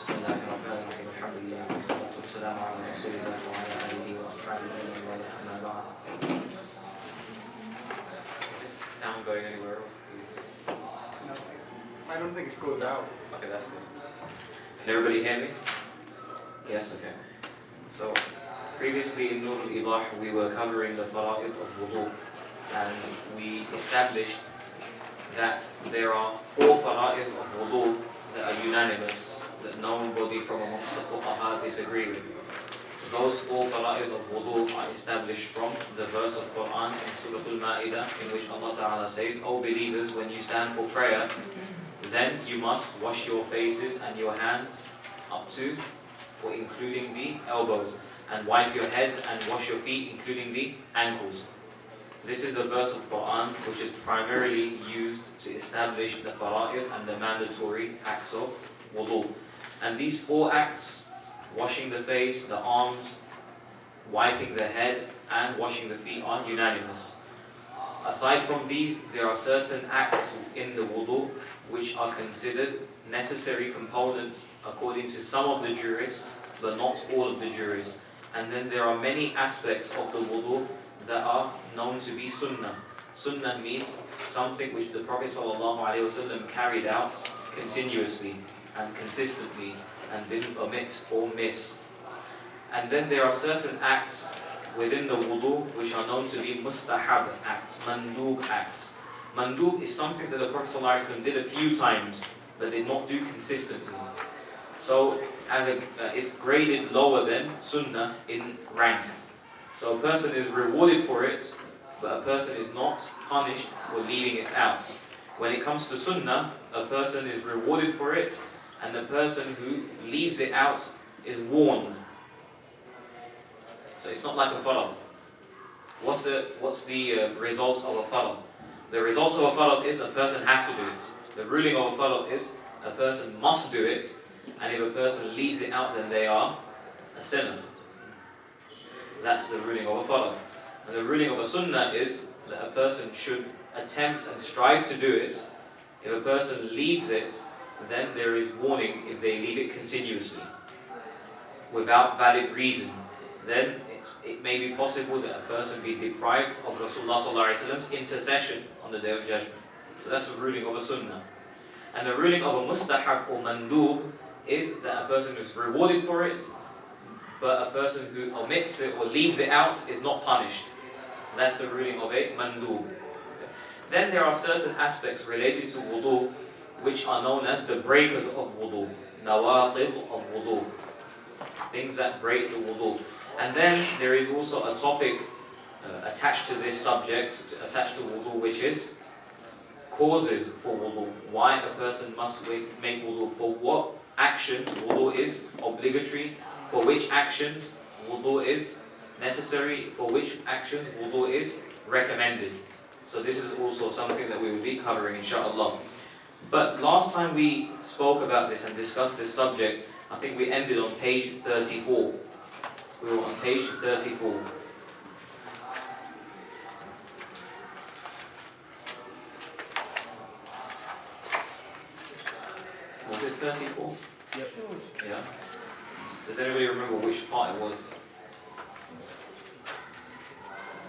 بسم الله الرحمن الرحيم الحمد لله والصلاة والسلام على رسول الله وعلى آله وأصحابه ومن والاه أما بعد. Is this sound going anywhere else? No, I don't think it goes out. Okay, that's good. Can everybody hear me? Yes, okay. So, previously in Nur al-Ilah we were covering the fara'id of wudu, and we established that there are 4 fara'id of wudu that are unanimous, that nobody from amongst the fuqaha disagree with. Those 4 fara'id of wudu are established from the verse of Quran in Surah Al-Ma'idah, in which Allah Ta'ala says, O believers, when you stand for prayer, then you must wash your faces and your hands up to, or including the elbows, and wipe your heads and wash your feet, including the ankles. This is the verse of Quran which is primarily used to establish the fara'id and the mandatory acts of wudu. And these 4 acts, washing the face, the arms, wiping the head, and washing the feet, are unanimous. Aside from these, there are certain acts in the wudu which are considered necessary components according to some of the jurists, but not all of the jurists. And then there are many aspects of the wudu that are known to be sunnah. Sunnah means something which the Prophet ﷺ carried out continuously and consistently and didn't omit or miss. And then there are certain acts within the wudu which are known to be mustahab acts, mandub acts. Mandub is something that the Prophet ﷺ did a few times but did not do consistently. So it's graded lower than sunnah in rank. So a person is rewarded for it, but a person is not punished for leaving it out. When it comes to sunnah, a person is rewarded for it, and the person who leaves it out is warned. So it's not like a farad. What's the result of a farad? The result of a farad is a person has to do it. The ruling of a farad is a person must do it, and if a person leaves it out, then they are a sinner. That's the ruling of a farad. And the ruling of a sunnah is that a person should attempt and strive to do it. If a person leaves it, then there is warning if they leave it continuously without valid reason. Then it may be possible that a person be deprived of Rasulullah ﷺ's intercession on the Day of Judgment. So that's the ruling of a sunnah. And the ruling of a mustahab or mandub is that a person is rewarded for it, but a person who omits it or leaves it out is not punished. That's the ruling of a mandub. Okay. Then there are certain aspects related to wudu which are known as the breakers of wudu, nawaqid of wudu, things that break the wudu. And then there is also a topic attached to this subject, attached to wudu, which is causes for wudu. Why a person must make wudu, for what actions wudu is obligatory, for which actions wudu is necessary, for which actions wudu is recommended. So this is also something that we will be covering inshallah. But last time we spoke about this and discussed this subject, I think we ended on page 34. We were on page 34. Was it 34? Yep. Yeah. Does anybody remember which part it was?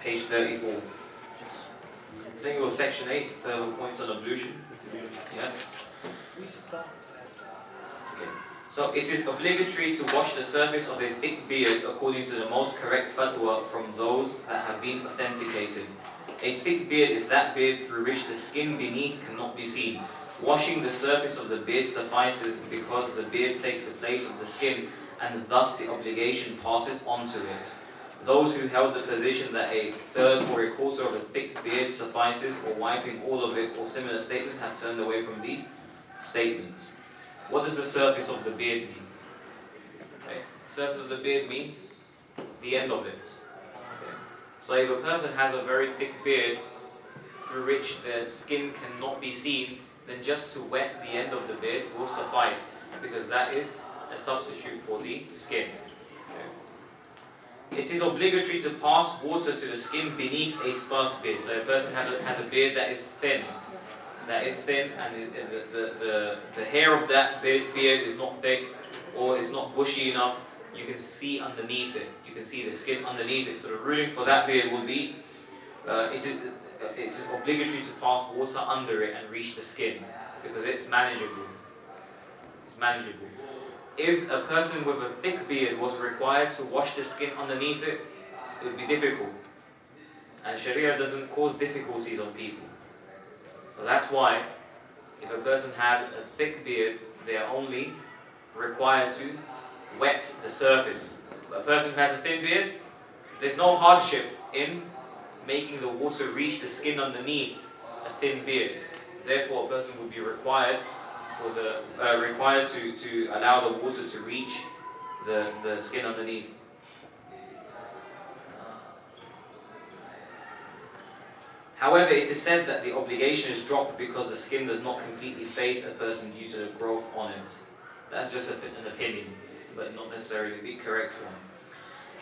Page 34. I think it was section 8, further points on ablution. Yes? Okay. So it is obligatory to wash the surface of a thick beard according to the most correct fatwa from those that have been authenticated. A thick beard is that beard through which the skin beneath cannot be seen. Washing the surface of the beard suffices because the beard takes the place of the skin, and thus the obligation passes onto it. Those who held the position that a third or a quarter of a thick beard suffices, or wiping all of it, or similar statements, have turned away from these statements. What does the surface of the beard mean? Okay. Surface of the beard means the end of it. Okay. So if a person has a very thick beard through which the skin cannot be seen, then just to wet the end of the beard will suffice, because that is a substitute for the skin. Okay. It is obligatory to pass water to the skin beneath a sparse beard. So a person has a beard that is thin, and the hair of that beard is not thick, or it's not bushy enough, you can see underneath it. You can see the skin underneath it. So the ruling for that beard will be, it's obligatory to pass water under it and reach the skin, because it's manageable. It's manageable. If a person with a thick beard was required to wash the skin underneath it, it would be difficult. And Sharia doesn't cause difficulties on people. So that's why, if a person has a thick beard, they are only required to wet the surface. But a person who has a thin beard, there's no hardship in making the water reach the skin underneath a thin beard. Therefore, a person would be required to allow the water to reach the skin underneath. However, it is said that the obligation is dropped because the skin does not completely face a person due to the growth on it. That's just an opinion, but not necessarily the correct one.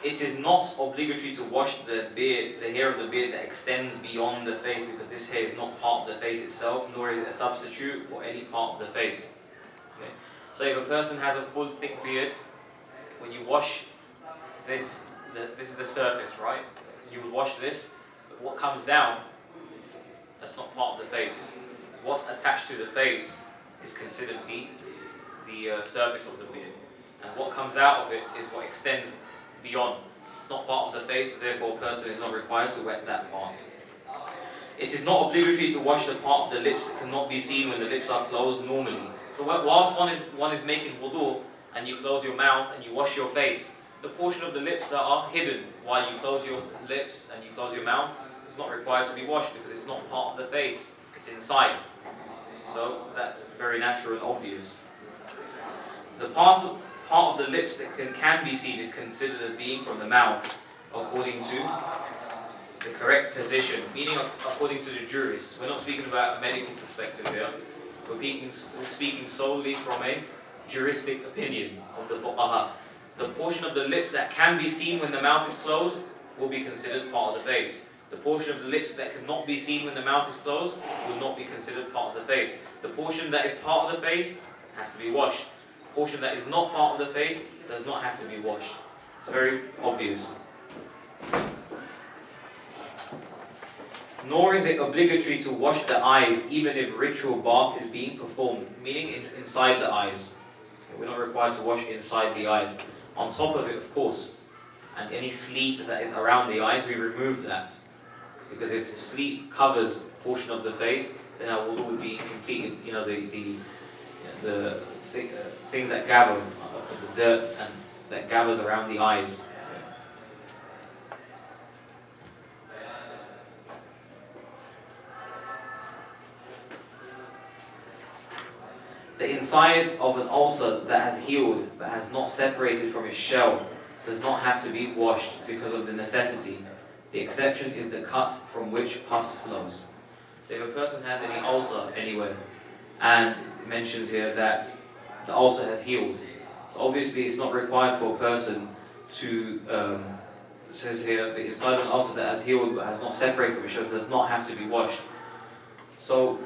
It is not obligatory to wash the beard, the hair of the beard that extends beyond the face, because this hair is not part of the face itself, nor is it a substitute for any part of the face. Okay? So if a person has a full thick beard, when you wash this, this is the surface, right? You will wash this, but what comes down, that's not part of the face. What's attached to the face is considered the surface of the beard, and what comes out of it is what extends beyond. It's not part of the face, therefore a person is not required to wet that part. It is not obligatory to wash the part of the lips that cannot be seen when the lips are closed normally. So whilst one is making wudu and you close your mouth and you wash your face, the portion of the lips that are hidden while you close your lips and you close your mouth, it's not required to be washed because it's not part of the face, it's inside. So that's very natural and obvious. The part of the lips that can be seen is considered as being from the mouth, according to the correct position, meaning according to the jurists. We're not speaking about a medical perspective here. We're speaking solely from a juristic opinion of the fuqaha. The portion of the lips that can be seen when the mouth is closed will be considered part of the face. The portion of the lips that cannot be seen when the mouth is closed will not be considered part of the face. The portion that is part of the face has to be washed. The portion that is not part of the face does not have to be washed. It's very obvious. Nor is it obligatory to wash the eyes even if ritual bath is being performed, meaning inside the eyes. We're not required to wash inside the eyes. On top of it, of course, and any sleep that is around the eyes, we remove that. Because if the sleep covers a portion of the face, then our wudu would be completed. You know, the things that gather, the dirt and that gathers around the eyes. The inside of an ulcer that has healed but has not separated from its shell does not have to be washed because of the necessity. The exception is the cut from which pus flows. So if a person has any ulcer anywhere, and it mentions here that the ulcer has healed, so obviously it's not required for a person to, it says here, the inside of an ulcer that has healed but has not separated from its shell does not have to be washed. So,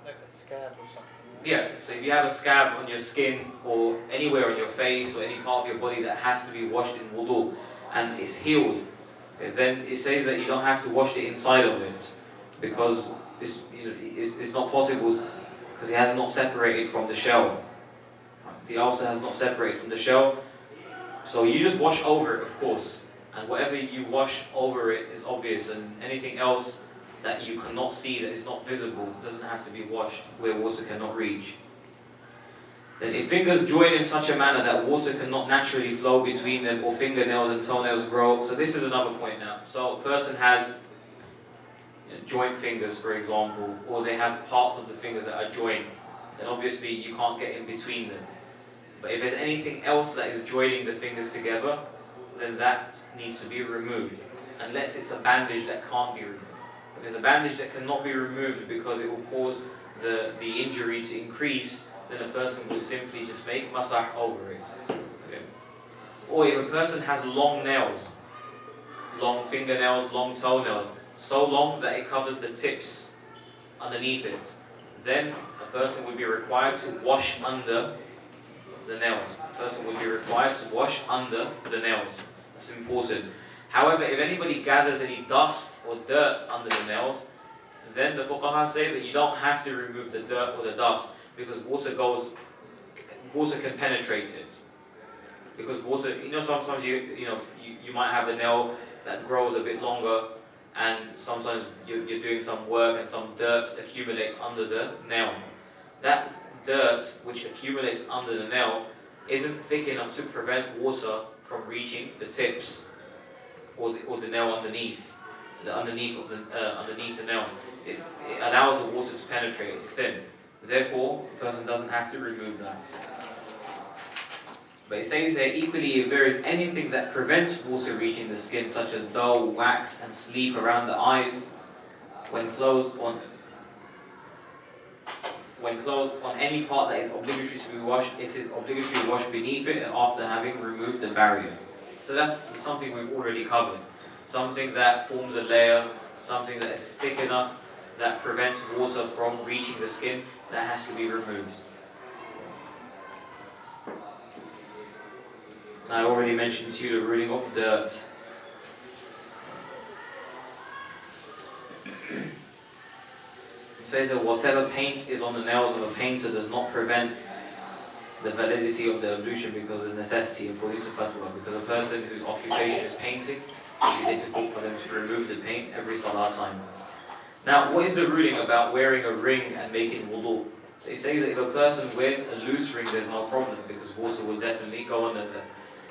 like a scab or something. yeah, so if you have a scab on your skin or anywhere on your face or any part of your body that has to be washed in wudu and it's healed, okay, then it says that you don't have to wash the inside of it because it's not possible because it has not separated from the shell. The ulcer has not separated from the shell, so you just wash over it, of course, and whatever you wash over it is obvious, and anything else that you cannot see, that is not visible, doesn't have to be washed where water cannot reach. Then if fingers join in such a manner that water cannot naturally flow between them, or fingernails and toenails grow, so this is another point now. So a person has joint fingers, for example, or they have parts of the fingers that are joined, then obviously you can't get in between them. But if there's anything else that is joining the fingers together, then that needs to be removed, unless it's a bandage that can't be removed. If there's a bandage that cannot be removed because it will cause the injury to increase, then a person will simply just make masah over it. Okay. Or if a person has long nails, long fingernails, long toenails, so long that it covers the tips underneath it, then a person will be required to wash under the nails. The person will be required to wash under the nails. That's important. However, if anybody gathers any dust or dirt under the nails, then the fuqaha say that you don't have to remove the dirt or the dust because water can penetrate it. Because water, sometimes you might have a nail that grows a bit longer, and sometimes you're doing some work and some dirt accumulates under the nail. That dirt which accumulates under the nail isn't thick enough to prevent water from reaching the tips or the nail underneath the nail. It allows the water to penetrate. It's thin. Therefore, the person doesn't have to remove that. But it says here, equally, if there is anything that prevents water reaching the skin, such as dough, wax, and sleep around the eyes, when closed on any part that is obligatory to be washed, it is obligatory to wash beneath it after having removed the barrier. So that's something we've already covered. Something that forms a layer, something that is thick enough that prevents water from reaching the skin, that has to be removed. I already mentioned to you the ruling of dirt. It says that whatever paint is on the nails of a painter does not prevent the validity of the ablution because of the necessity, according to fatwa. Because a person whose occupation is painting, it would be difficult for them to remove the paint every salah time. Now, what is the ruling about wearing a ring and making wudu? So it says that if a person wears a loose ring, there's no problem because water will definitely go under there.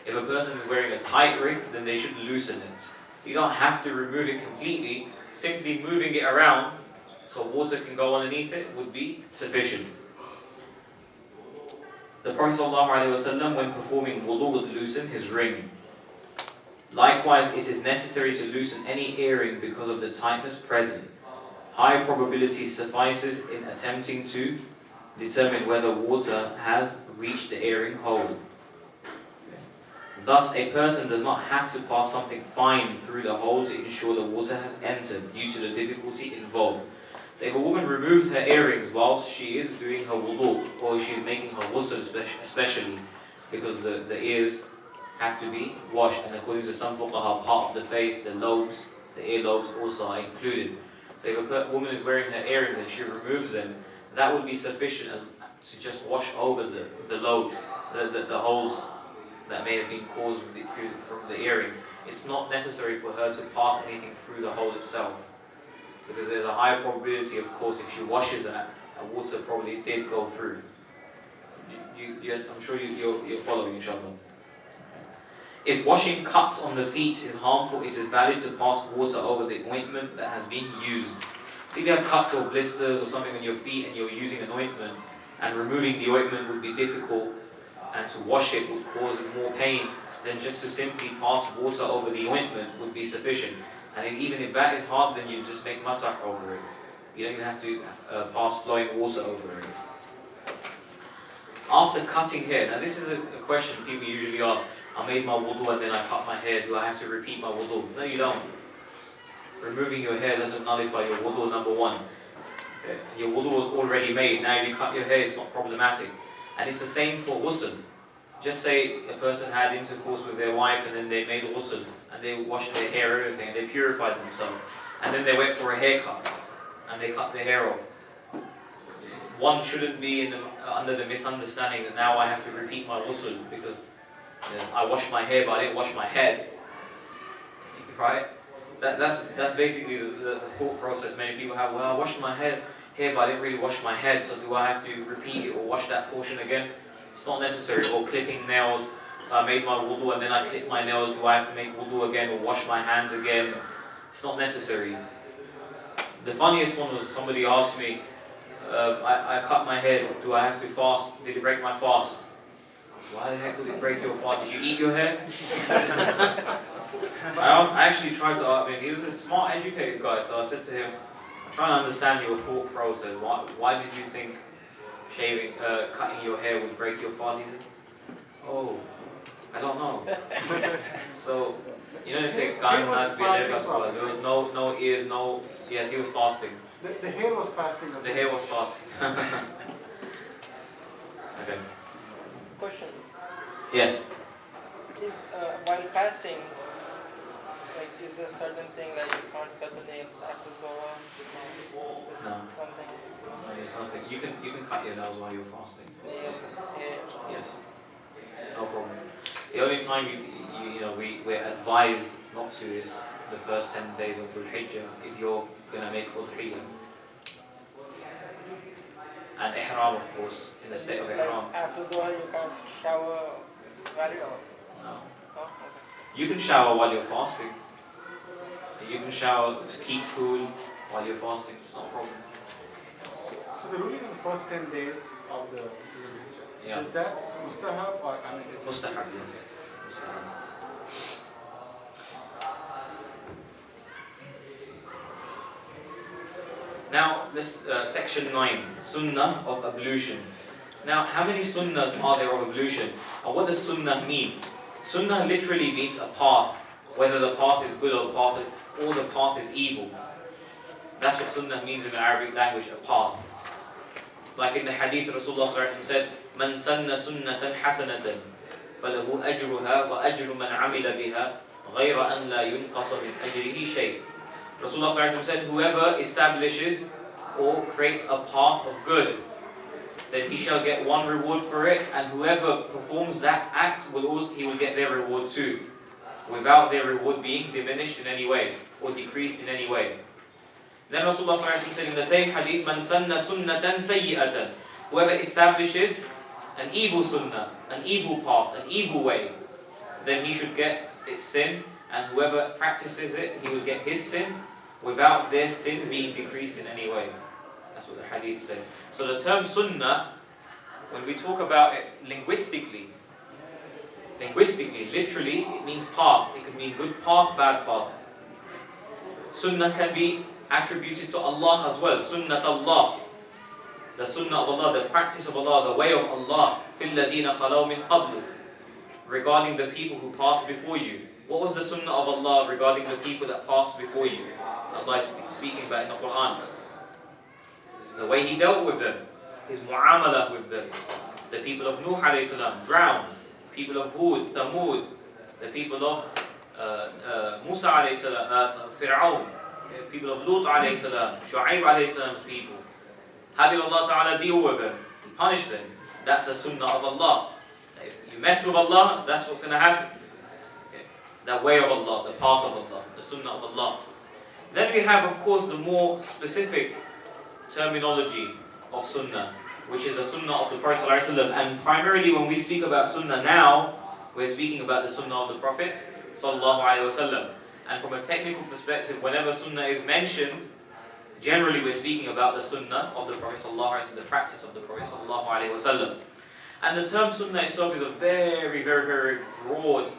If a person is wearing a tight ring, then they should loosen it. So you don't have to remove it completely. Simply moving it around so water can go underneath it would be sufficient. The Prophet ﷺ, when performing wudu, would loosen his ring. Likewise, it is necessary to loosen any earring because of the tightness present. High probability suffices in attempting to determine whether water has reached the earring hole. Thus, a person does not have to pass something fine through the hole to ensure the water has entered due to the difficulty involved. So if a woman removes her earrings whilst she is doing her wudu, or she is making her ghusl especially, because the ears have to be washed, and according to some fuqaha, part of the face, the lobes, the earlobes also are included. So if a woman is wearing her earrings and she removes them, that would be sufficient to just wash over the lobe, the holes that may have been caused from the earrings. It's not necessary for her to pass anything through the hole itself, because there's a high probability, of course, if she washes that water probably did go through. I'm sure you're following, inshallah. If washing cuts on the feet is harmful, it is valid to pass water over the ointment that has been used. So if you have cuts or blisters or something on your feet and you're using an ointment, and removing the ointment would be difficult, and to wash it would cause more pain, then just to simply pass water over the ointment would be sufficient. And even if that is hard, then you just make masah over it. You don't even have to pass flowing water over it. After cutting hair, now this is a question people usually ask. I made my wudu and then I cut my hair. Do I have to repeat my wudu? No, you don't. Removing your hair doesn't nullify your wudu, number one. Okay. Your wudu was already made. Now if you cut your hair, it's not problematic. And it's the same for ghusl. Just say a person had intercourse with their wife and then they made ghusl and they washed their hair and everything and they purified themselves. And then they went for a haircut and they cut their hair off. One shouldn't be under the misunderstanding that now I have to repeat my ghusl because I washed my hair but I didn't wash my head. Right? That's basically the thought process many people have. Well, I washed my hair but I didn't really wash my head, so do I have to repeat it or wash that portion again? It's not necessary. Or clipping nails, so I made my wudu and then I clipped my nails, do I have to make wudu again or wash my hands again? It's not necessary. The funniest one was somebody asked me, I cut my hair, do I have to fast? Did it break my fast? Why the heck would it break your fast? Did you eat your hair? I actually tried to, he was a smart, educated guy, so I said to him, I'm trying to understand your thought process. Why did you think cutting your hair would break your fast? He said, oh, I don't know. So, they say, there was no ears, no, yes, he was fasting. The hair was fasting. The hair was fasting. Okay. Question. Yes. Is while fasting, like, is there certain thing like you can't cut the nails after Zohar? Is No. something No, there's nothing. You can cut your nails while you're fasting. nails, hair? Yes. No problem. The only time we're advised not to is the first 10 days of Dhul Hijjah if you're going to make udhiyah. And ihram, of course, in the state of ihram. Like after Zohar you can't shower valid or? No. No? Okay. You can shower while you're fasting. You can shower to keep cool while you're fasting. It's not a problem. So the ruling on the first 10 days of the Yeah. is that mustahab or I mean it's Mustahab, yes. Mustahab. Now, this section 9, Sunnah of ablution. Now, how many sunnahs are there of ablution? And what does sunnah mean? Sunnah literally means a path, whether the path is good or the path is evil. That's what sunnah means in the Arabic language, a path. Like in the hadith, Rasulullah said, "Man sanna sunnatan hasanatan, falahu ajruha wa ajru man amila biha, ghayra an la yunqasa min ajrihi shay." Rasulullah said, whoever establishes or creates a path of good, then he shall get one reward for it, and whoever performs that act he will get their reward too, without their reward being diminished in any way or decreased in any way. Then Rasulullah said in the same hadith, "Man sanna sunnatan sayyi'atan," whoever establishes an evil sunnah, an evil path, an evil way, then he should get its sin, and whoever practices it, he will get his sin without their sin being decreased in any way. That's what the hadith said. So the term sunnah, when we talk about it linguistically, literally, it means path. It could mean good path, bad path. Sunnah can be attributed to Allah as well. Sunnat Allah. The sunnah of Allah, the practice of Allah, the way of Allah. فِي الَّذِينَ خَلَوْا مِنْ قَبْلُ. Regarding the people who passed before you. What was the sunnah of Allah regarding the people that passed before you? Allah is speaking about in the Quran. The way He dealt with them, His mu'amala with them. The people of Nuh alayhi salam drowned. People of Hud, Thamud. The people of Musa alayhi salam, Fir'aun. People of Lut alayhi salam, Shu'aib alayhi salam's people. How did Allah Ta'ala deal with them? He punished them. That's the sunnah of Allah. If you mess with Allah, that's what's going to happen. The way of Allah, the path of Allah, the sunnah of Allah. Then we have, of course, the more specific terminology of sunnah, which is the sunnah of the Prophet ﷺ. And primarily when we speak about sunnah now, we're speaking about the sunnah of the Prophet ﷺ. And from a technical perspective, whenever sunnah is mentioned, generally we're speaking about the sunnah of the Prophet ﷺ, the practice of the Prophet ﷺ. And the term sunnah itself is a very, very, very broad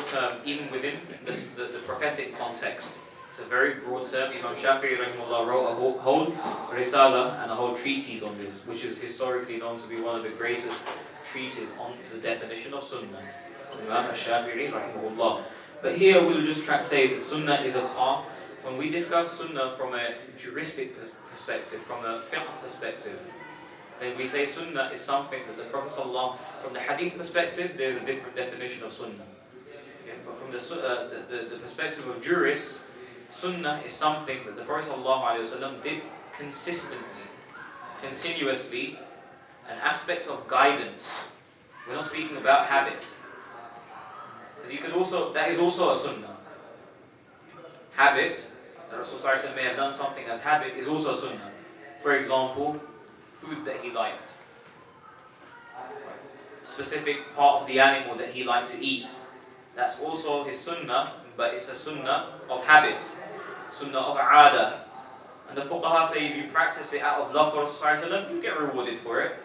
term, even within the prophetic context. It's a very broad term. Imam Shafi'i rahimahullah wrote a whole risala and a whole treatise on this, which is historically known to be one of the greatest treatises on the definition of sunnah. Imam Shafi'i rahimahullah. But here we'll just say that sunnah is a path. When we discuss sunnah from a juristic perspective, from a fiqh perspective, then we say sunnah is something that the Prophet ﷺ, from the hadith perspective, there's a different definition of sunnah. Okay? But from the perspective of jurists, sunnah is something that the Prophet ﷺ did consistently, continuously, an aspect of guidance. We're not speaking about habit. Because that is also a sunnah. Habit, the Rasul ﷺ may have done something as habit, is also sunnah. For example, food that he liked. Specific part of the animal that he liked to eat. That's also his sunnah, but it's a sunnah of habit. Sunnah of aada. And the fuqaha say if you practice it out of love for Rasul, you get rewarded for it.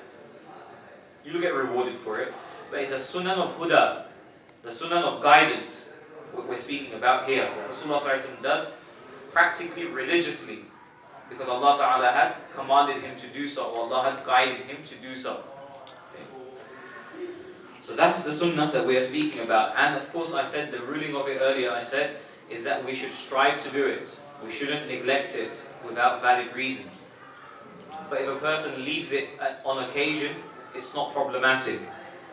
You get rewarded for it. But it's a sunnah of huda. The sunnah of guidance, what we're speaking about here. Rasulullah done practically religiously, because Allah Ta'ala had commanded him to do so, or Allah had guided him to do so. Okay. So that's the sunnah that we are speaking about. And of course I said the ruling of it earlier, I said, is that we should strive to do it. We shouldn't neglect it without valid reasons. But if a person leaves it on occasion, it's not problematic.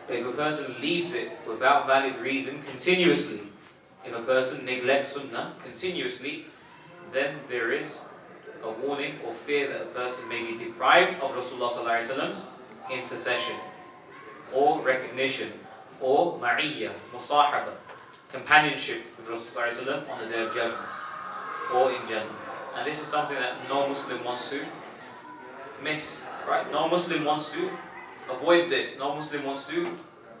But if a person leaves it without valid reason continuously, if a person neglects sunnah continuously, then there is a warning or fear that a person may be deprived of Rasulullah sallallahu alaihi wasallam's intercession or recognition or ma'iyya, musahaba, companionship with Rasulullah sallallahu alaihi wasallam on the Day of Judgment or in Jannah. And this is something that no Muslim wants to miss, right? No Muslim wants to avoid this. No Muslim wants to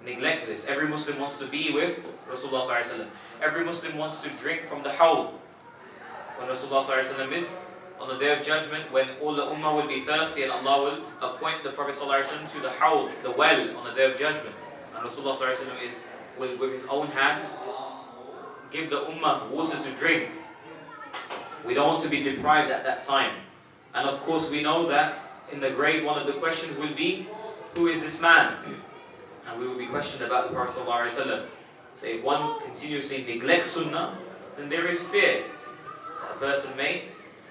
neglect this. Every Muslim wants to be with Rasulullah sallallahu alaihi wasallam. Every Muslim wants to drink from the hawd when Rasulullah sallallahu alaihi wasallam is on the Day of Judgment, when all the ummah will be thirsty and Allah will appoint the Prophet ﷺ to the hawd, the well, on the Day of Judgment. And Rasulullah ﷺ will with his own hands give the ummah water to drink. We don't want to be deprived at that time. And of course we know that in the grave one of the questions will be, who is this man? And we will be questioned about the Prophet ﷺ. So if one continuously neglects sunnah, then there is fear that a person may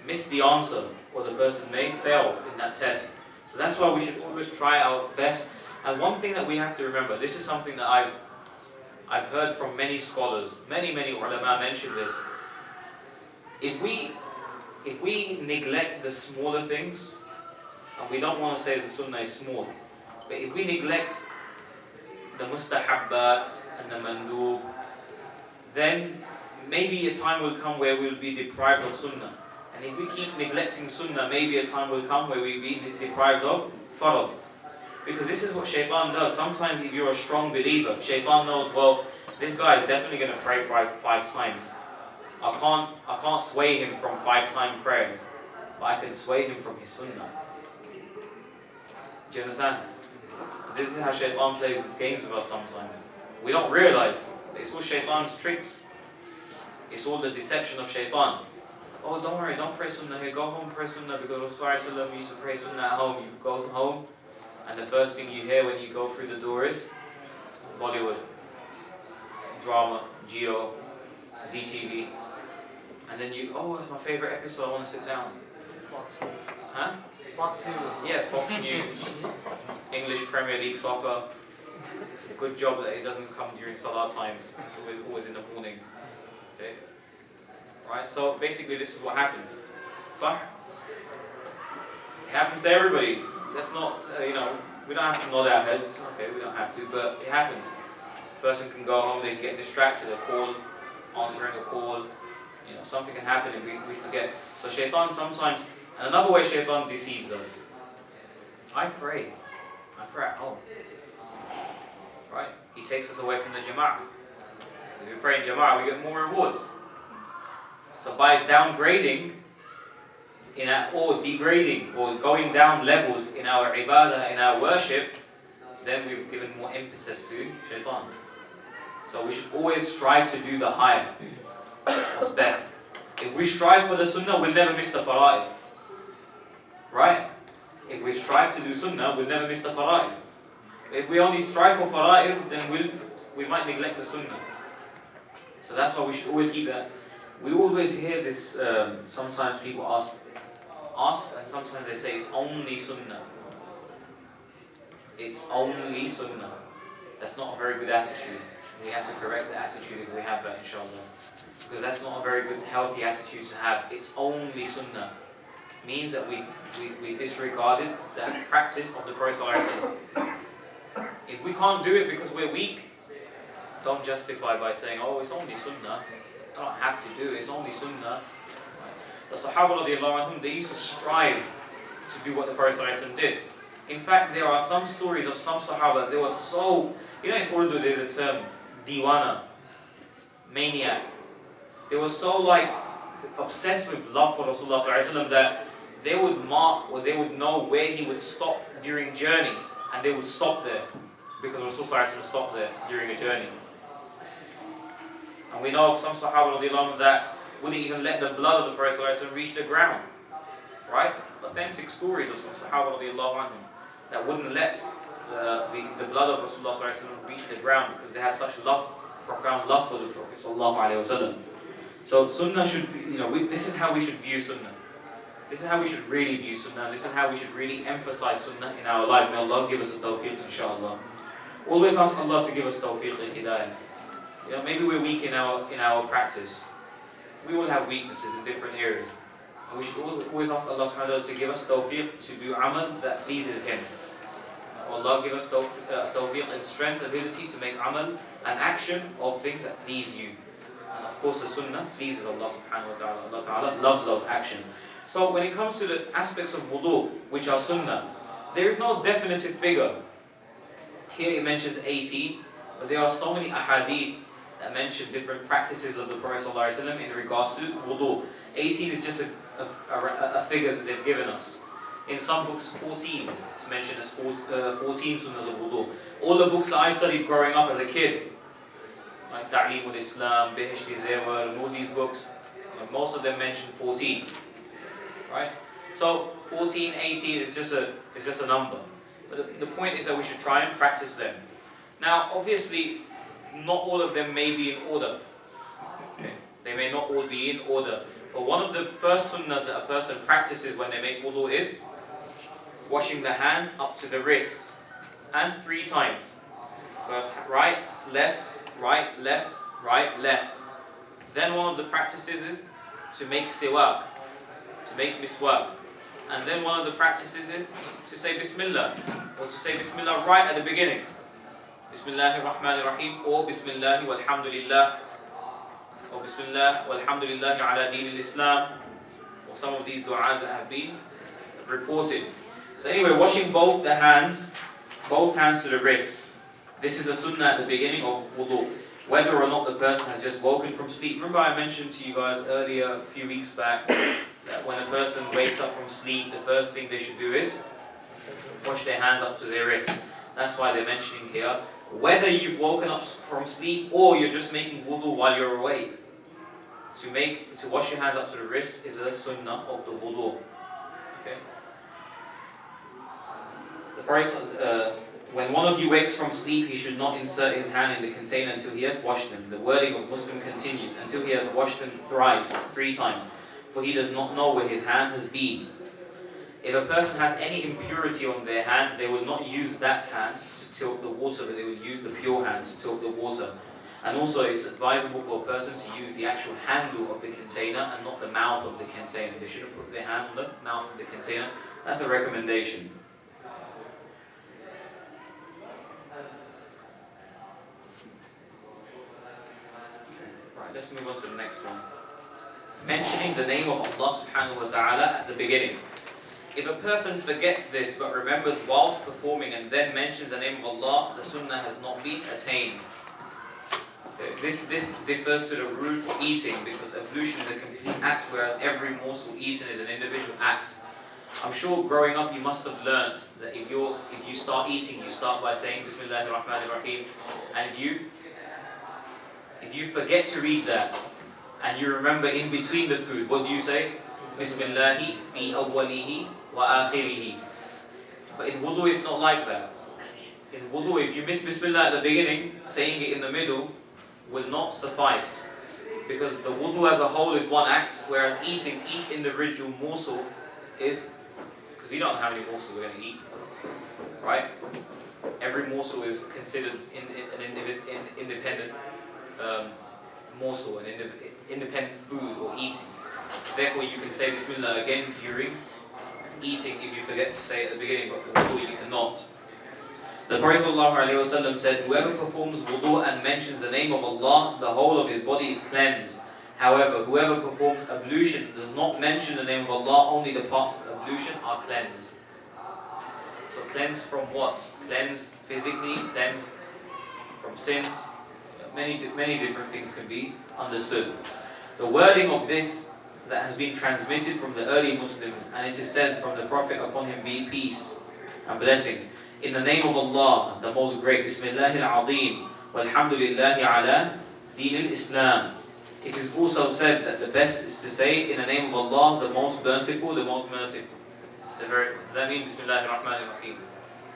miss the answer, or the person may fail in that test. So that's why we should always try our best. And one thing that we have to remember, this is something that I've heard from many scholars, many ulama mention this. If we neglect the smaller things, and we don't want to say the sunnah is small, but if we neglect the mustahabbat and the mandub, then maybe a time will come where we will be deprived of sunnah. And if we keep neglecting sunnah, maybe a time will come where we will be deprived of farad. Because this is what shaitan does. Sometimes if you're a strong believer, shaitan knows, well, this guy is definitely going to pray five times. I can't sway him from 5-time prayers, but I can sway him from his sunnah. Do you understand? This is how shaitan plays games with us sometimes. We don't realize, but it's all shaitan's tricks. It's all the deception of shaitan. Oh, don't worry, don't pray sunnah here. Go home, pray sunnah, because Rasulullah used to pray sunnah at home. You go home, and the first thing you hear when you go through the door is Bollywood, drama, Geo, ZTV. And then oh, that's my favorite episode, I want to sit down. Fox News. Huh? Fox News. Yeah, Fox News. English Premier League soccer. Good job that it doesn't come during Salah times. It's always in the morning. Okay? Right, so basically this is what happens. So, it happens to everybody. Let's not, we don't have to nod our heads. It's okay, we don't have to, but it happens. A person can go home, they can get distracted, a call, answering a call, something can happen and we forget. So shaitan sometimes, and another way shaitan deceives us. I pray at home. Right? He takes us away from the jama'ah. If we pray in jama'ah, we get more rewards. So by downgrading or degrading or going down levels in our ibadah, in our worship, then we've given more impetus to shaitan. So we should always strive to do the higher, what's best. If we strive for the sunnah, we'll never miss the fara'id. Right? If we strive to do sunnah, we'll never miss the fara'id. If we only strive for fara'id, then we might neglect the sunnah. So that's why we should always keep that. We always hear this, sometimes people ask, and sometimes they say it's only sunnah. It's only sunnah. That's not a very good attitude. We have to correct the attitude if we have that, inshallah. Because that's not a very good, healthy attitude to have. It's only sunnah. Means that we disregarded the practice of the Prophet ﷺ. If we can't do it because we're weak, don't justify by saying, oh, it's only sunnah. I don't have to do it, it's only sunnah. The Sahaba radiallahu anhum, they used to strive to do what the Prophet ﷺ did. In fact, there are some stories of some Sahaba, they were so, in Urdu there's a term, diwana, maniac. They were so obsessed with love for Rasulullah ﷺ that they would mark or they would know where he would stop during journeys, and they would stop there because Rasulullah ﷺ stopped there during a journey. And we know of some Sahaba radiallahu anhum that wouldn't even let the blood of the Prophet ﷺ reach the ground. Right? Authentic stories of some Sahaba radiallahu anhum that wouldn't let the blood of Rasulullah ﷺ reach the ground because they had such profound love for the Prophet ﷺ. So sunnah should be, this is how we should view sunnah. This is how we should really view sunnah. This is how we should really emphasize sunnah in our life. May Allah give us a tawfiq, inshallah. Always ask Allah to give us tawfiq and hidayah. You know, maybe we're weak in our practice. We all have weaknesses in different areas. And we should always ask Allah subhanahu wa ta'ala to give us tawfiq to do amal that pleases Him. Allah give us tawfiq and strength, ability to make amal and action of things that please you. And of course the sunnah pleases Allah subhanahu wa ta'ala. Allah ta'ala loves those actions. So when it comes to the aspects of wudu, which are sunnah, there is no definitive figure. Here it mentions 18, but there are so many ahadith that mention different practices of the Prophet ﷺ in regards to wudu. 18 is just a figure that they've given us. In some books, 14. It's mentioned as 14 sunnahs of wudu. All the books that I studied growing up as a kid, like Ta'lim al-Islam, Bihishti Zewar, and all these books, most of them mention 14. Right? So 14, 18 is just a number. But the point is that we should try and practice them. Now, obviously, not all of them may be in order. Okay? They may not all be in order. But one of the first sunnahs that a person practices when they make wudu is washing the hands up to the wrists, and 3 times. First right, left, right, left, right, left. Then one of the practices is to make siwak, to make miswak. And then one of the practices is to say Bismillah, or to say Bismillah right at the beginning. Bismillahir Rahmanir Rahim, or Bismillah walhamdulillah, or Bismillah walhamdulillah ala deen al-Islam, or some of these du'as that have been reported. So anyway, washing both hands to the wrists. This is a sunnah at the beginning of wudu. Whether or not the person has just woken from sleep. Remember I mentioned to you guys earlier, a few weeks back, that when a person wakes up from sleep, the first thing they should do is wash their hands up to their wrists. That's why they're mentioning here, whether you've woken up from sleep or you're just making wudu while you're awake, to wash your hands up to the wrists is a sunnah of the wudu. Okay? The price, when one of you wakes from sleep, he should not insert his hand in the container until he has washed them. The wording of Muslim continues, until he has washed them thrice, 3 times, for he does not know where his hand has been. If a person has any impurity on their hand, they will not use that hand to tilt the water, but they will use the pure hand to tilt the water. And also it's advisable for a person to use the actual handle of the container and not the mouth of the container. They shouldn't put their hand on the mouth of the container. That's a recommendation. Right, let's move on to the next one. Mentioning the name of Allah subhanahu wa ta'ala at the beginning. If a person forgets this but remembers whilst performing and then mentions the name of Allah, the sunnah has not been attained. Okay. This differs to the rule for eating, because ablution is a complete act, whereas every morsel eaten is an individual act. I'm sure growing up you must have learnt that if you start eating, you start by saying Bismillahir Rahmanir Rahim, and if you forget to read that and you remember in between the food, what do you say? Bismillahi fi awwalihi wa akhirihi. But in wudu it's not like that. In wudu, if you miss Bismillah at the beginning, saying it in the middle will not suffice. Because the wudu as a whole is one act, whereas eating each individual morsel is, because we don't know how many morsels we're going to eat, right? Every morsel is considered an independent morsel, an independent food or eating. Therefore you can say Bismillah again during eating if you forget to say it at the beginning, but for wudu you cannot. The Prophet ﷺ said, whoever performs wudu and mentions the name of Allah, the whole of his body is cleansed. However, whoever performs ablution does not mention the name of Allah, only the parts of ablution are cleansed. So cleansed from what? Cleansed physically, cleansed from sins. Many different things can be understood. The wording of this that has been transmitted from the early Muslims, and it is said from the Prophet, upon him be peace and blessings, in the name of Allah, the most great, Bismillahil Azim, walhamdulillahi ala deen al-Islam. It is also said that the best is to say, in the name of Allah, the most merciful, the most merciful. Does that mean Bismillahir Rahmanir Rahim?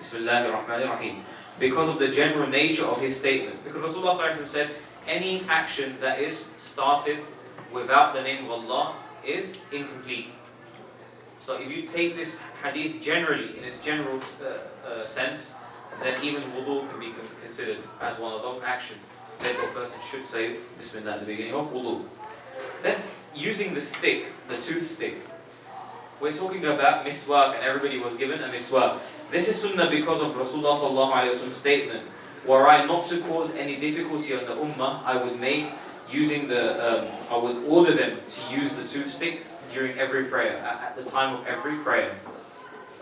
Bismillahir Rahmanir Rahim. Because of the general nature of his statement. Because Rasulullah said, any action that is started without the name of Allah is incomplete. So if you take this hadith generally, in its general sense, then even wudu can be considered as one of those actions. Therefore, a person should say Bismillah at the beginning of wudu. Then, using the stick, the toothstick, we're talking about miswak, and everybody was given a miswak. This is sunnah because of Rasulullah sallallahu alaihi wasallam's statement, were I not to cause any difficulty on the ummah, I would order them to use the toothstick during every prayer, at the time of every prayer.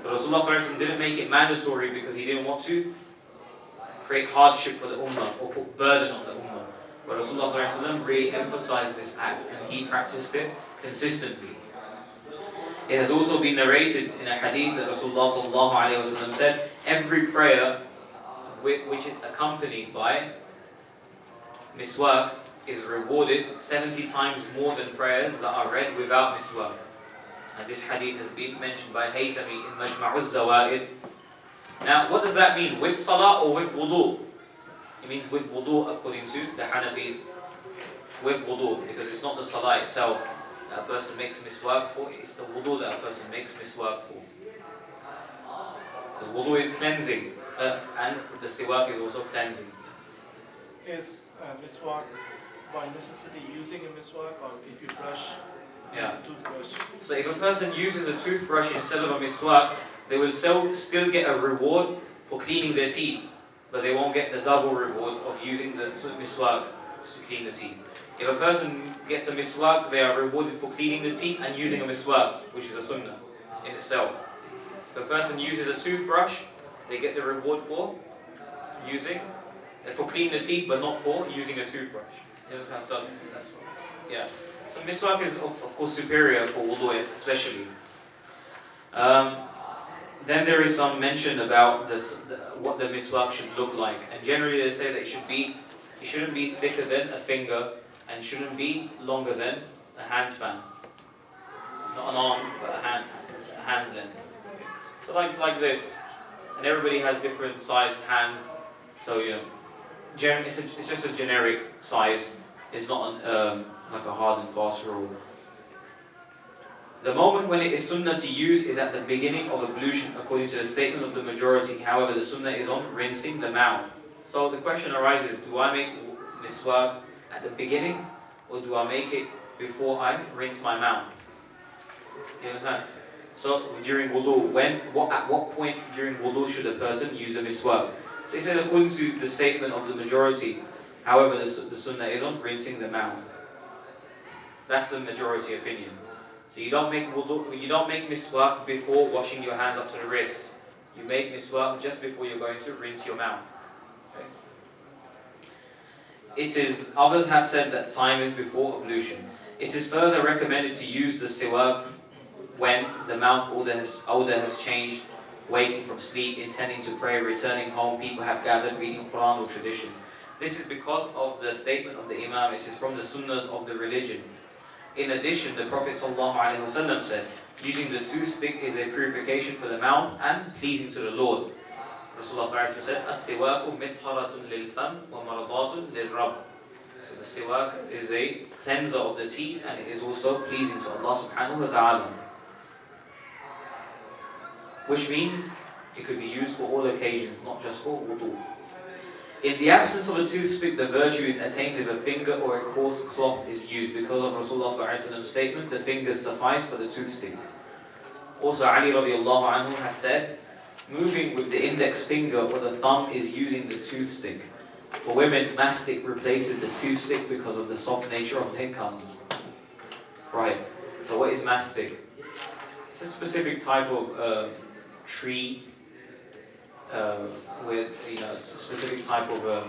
So Rasulullah sallallahu alaihi wasallam didn't make it mandatory because he didn't want to create hardship for the ummah or put burden on the ummah. But Rasulullah sallallahu alaihi wasallam really emphasized this act, and he practiced it consistently. It has also been narrated in a hadith that Rasulullah sallallahu alaihi wasallam said, every prayer which is accompanied by miswak is rewarded 70 times more than prayers that are read without miswak. And this hadith has been mentioned by Haythami in Majma'uz Zawaid. Now, what does that mean? With salah or with wudu? It means with wudu according to the Hanafis. With wudu, because it's not the salah itself that a person makes miswak for, it's the wudu that a person makes miswak for. Because wudu is cleansing, and the siwak is also cleansing. Yes. Is miswak by necessity using a miswak, or if you brush with a toothbrush? So if a person uses a toothbrush instead of a miswak, they will still get a reward for cleaning their teeth, but they won't get the double reward of using the miswak to clean the teeth. If a person gets a miswak, they are rewarded for cleaning the teeth and using a miswak, which is a sunnah in itself. If a person uses a toothbrush, they get the reward for cleaning the teeth, but not for using a toothbrush. You understand? So that's one. Yeah. So miswak is of course superior for wudu, especially. Then there is some mention about what the miswak should look like, and generally they say that it shouldn't be thicker than a finger, and shouldn't be longer than a handspan. Not an arm, but a hand's length. So like this, and everybody has different sized hands, so it's just a generic size. It's not like a hard and fast rule. The moment when it is sunnah to use is at the beginning of ablution, according to the statement of the majority. However, the sunnah is on rinsing the mouth. So the question arises, do I make miswak at the beginning, or do I make it before I rinse my mouth? You understand? So during wudu, at what point during wudu should a person use the miswak? So he said according to the statement of the majority, however, the sunnah is on rinsing the mouth. That's the majority opinion. So you don't make miswak before washing your hands up to the wrists. You make miswak just before you're going to rinse your mouth. Okay? Others have said that time is before ablution. It is further recommended to use the siwak when the mouth odor has changed, waking from sleep, intending to pray, returning home, people have gathered, reading Quran or traditions. This is because of the statement of the Imam. It is from the sunnahs of the religion. In addition, the Prophet ﷺ said, using the toothstick is a purification for the mouth and pleasing to the Lord. Rasulullah ﷺ said, "As-siwaku mitharatun lil-fam wa maradatun lil-rabb." So the siwak is a cleanser of the teeth, and it is also pleasing to Allah subhanahu wa ta'ala. Which means it could be used for all occasions, not just for wudu. In the absence of a toothpick, the virtue is attained if a finger or a coarse cloth is used. Because of Rasulullah's statement, the fingers suffice for the toothstick. Also, Ali radiallahu anhu has said, moving with the index finger or the thumb is using the toothstick. For women, mastic replaces the toothstick because of the soft nature of their gums. Right, so what is mastic? It's a specific type of tree, with a specific type of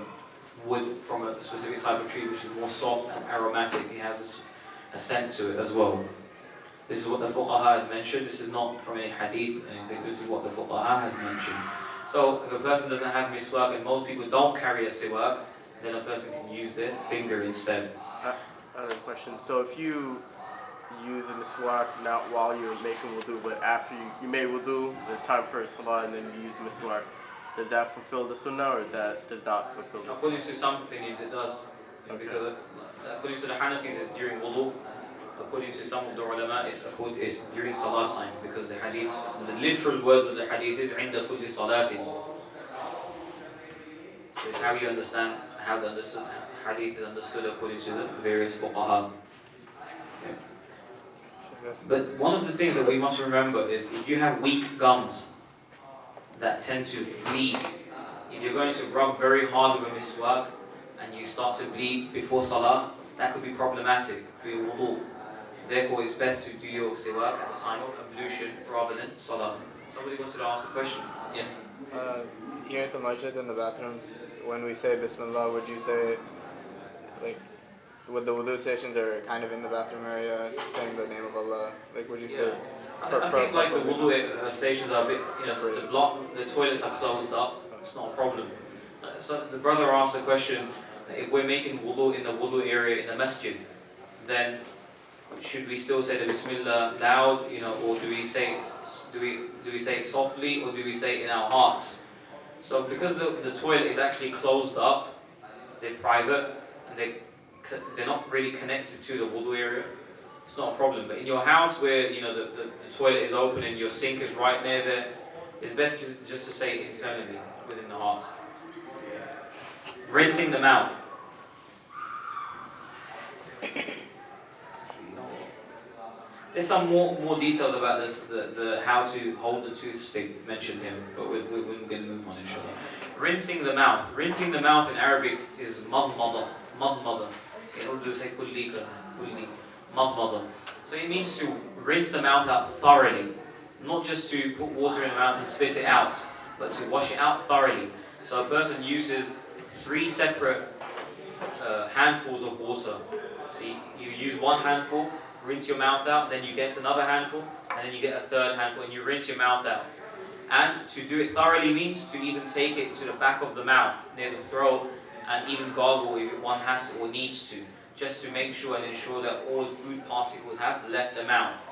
wood from a specific type of tree which is more soft and aromatic. It has a scent to it as well. This is what the fuqaha has mentioned. This is not from any hadith or anything. This is what the fuqaha has mentioned. So if a person doesn't have miswak, and most people don't carry a siwak, then a person can use their finger instead. Another question. So if you use a miswak not while you're making wudu, but after you made wudu, there's time for a salah, and then you use the miswak, does that fulfill the sunnah, or that does not fulfill the sunnah? According to some opinions it does. Okay. Because according to the Hanafis it's during wudu. according to some of the ulama, is during salat time, because the hadith, the literal words of the hadith is عند كل صلاة. So it's how you understand, how the hadith is understood according to the various fuqaha. But one of the things that we must remember is if you have weak gums that tend to bleed, if you're going to rub very hard with a miswak and you start to bleed before salah, that could be problematic for your wudu. Therefore, it's best to do your siwak at the time of ablution rather than salah. Somebody wanted to ask a question? Yes? Here at the masjid in the bathrooms, when we say Bismillah, would you say, like, with the wudu stations are kind of in the bathroom area, saying the name of Allah? Like, would you say? I think like the wudu stations are a bit, the toilets are closed up. It's not a problem. So the brother asked a question: if we're making wudu in the wudu area in the masjid, then should we still say the Bismillah loud, or do we say it softly, or do we say it in our hearts? So because the toilet is actually closed up, they're private, and they're not really connected to the wudu area, it's not a problem. But in your house where the toilet is open and your sink is right near there, it's best just to say it internally within the heart. Rinsing the mouth. There's some more details about this, the how to hold the toothstick mentioned here, but we're going to move on, inshallah. Rinsing the mouth. Rinsing the mouth in Arabic is madmada. Madmada. In Urdu say kulli, madmada. So it means to rinse the mouth out thoroughly, not just to put water in the mouth and spit it out, but to wash it out thoroughly. So a person uses 3 separate handfuls of water. So you use one handful, rinse your mouth out, then you get another handful, and then you get a third handful, and you rinse your mouth out. And to do it thoroughly means to even take it to the back of the mouth, near the throat, and even gargle if one has to or needs to, just to make sure and ensure that all food particles have left the mouth.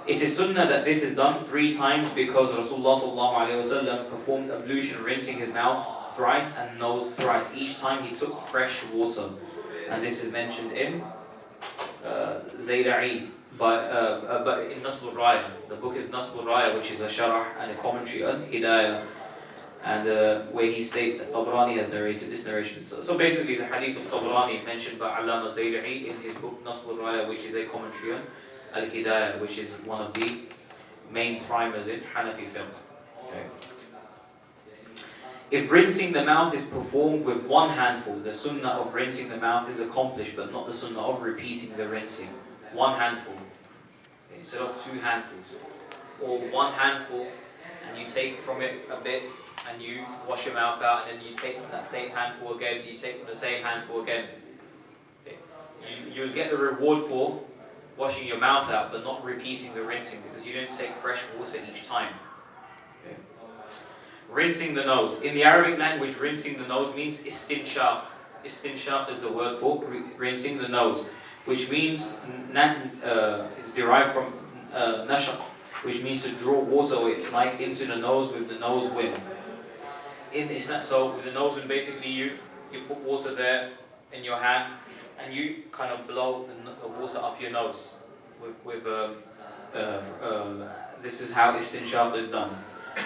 It is sunnah that this is done 3 times because Rasulullah ﷺ performed ablution, rinsing his mouth thrice and nose thrice. Each time he took fresh water. And this is mentioned in Zayda'i, but in Nasb al-Raya. The book is Nasb al-Raya, which is a sharah and a commentary on Hidayah, and where he states that Tabrani has narrated this narration. So basically, it's a hadith of Tabrani mentioned by Allama Zayda'i in his book Nasb al-Raya, which is a commentary on Al-Hidayah, which is one of the main primers in Hanafi fiqh. Okay. If rinsing the mouth is performed with one handful, the sunnah of rinsing the mouth is accomplished, but not the sunnah of repeating the rinsing. One handful, okay, instead of 2 handfuls. Or one handful, and you take from it a bit, and you wash your mouth out, and then you take from that same handful again, you take from the same handful again. Okay. You'll get the reward for washing your mouth out, but not repeating the rinsing, because you don't take fresh water each time. Okay. Rinsing the nose. In the Arabic language, rinsing the nose means istinshaq. Istinshaq is the word for rinsing the nose, which means it's derived from nashaq, which means to draw water, or it's like into the nose with the nose wind. So with the nose wind, basically you put water there in your hand, and you kind of blow the water up your nose. This is how istinshaq is done.